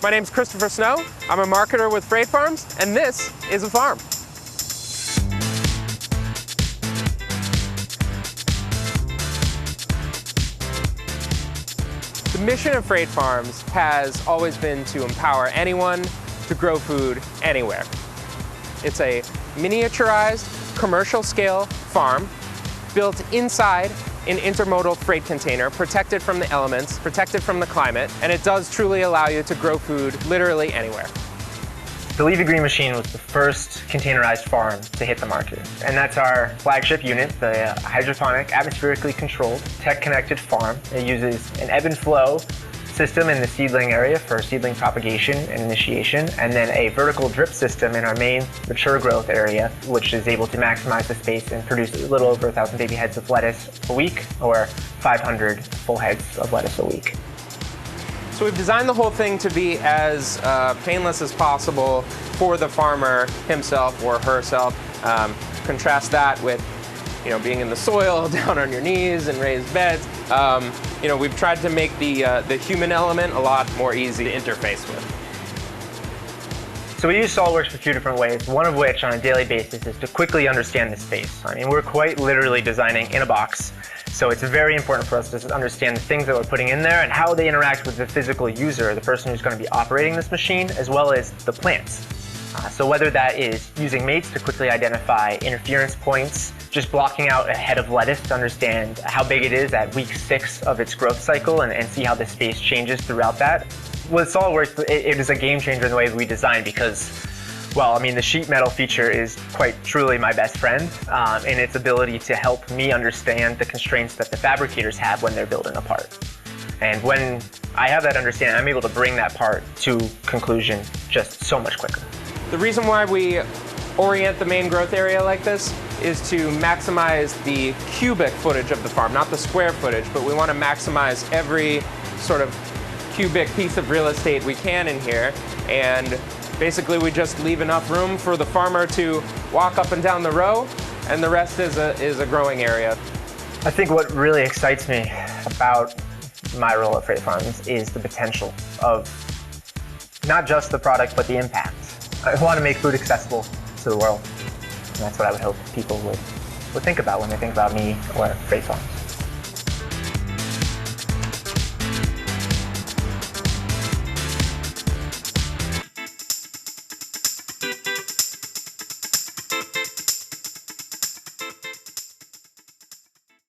My name's Christopher Snow. I'm a marketer with Freight Farms, and this is a farm. The mission of Freight Farms has always been to empower anyone to grow food anywhere. It's a miniaturized, commercial-scale farm built inside an intermodal freight container, protected from the elements, protected from the climate, and it does truly allow you to grow food literally anywhere. The Leafy Green machine was the first containerized farm to hit the market. And that's our flagship unit, the hydroponic, atmospherically controlled, tech-connected farm. It uses an ebb and flow system in the seedling area for seedling propagation and initiation, and then a vertical drip system in our main mature growth area, which is able to maximize the space and produce a little over 1,000 baby heads of lettuce a week, or 500 full heads of lettuce a week. So we've designed the whole thing to be as painless as possible for the farmer himself or herself. Contrast that with being in the soil, down on your knees in raised beds. We've tried to make the human element a lot more easy to interface with. So we use Solidworks for a few different ways, one of which on a daily basis is to quickly understand the space. I mean, we're quite literally designing in a box, so it's very important for us to understand the things that we're putting in there and how they interact with the physical user, the person who's going to be operating this machine, as well as the plants. So whether that is using mates to quickly identify interference points, just blocking out a head of lettuce to understand how big it is at week 6 of its growth cycle and see how the space changes throughout that. With SolidWorks, it is a game changer in the way we design because, well, I mean, the sheet metal feature is quite truly my best friend in its ability to help me understand the constraints that the fabricators have when they're building a part. And when I have that understanding, I'm able to bring that part to conclusion just so much quicker. The reason why we orient the main growth area like this is to maximize the cubic footage of the farm, not the square footage, but we want to maximize every sort of cubic piece of real estate we can in here. And basically we just leave enough room for the farmer to walk up and down the row, and the rest is a growing area. I think what really excites me about my role at Freight Farms is the potential of not just the product, but the impact. I want to make food accessible to the world. And that's what I would hope people would think about when they think about me or Freight Farms.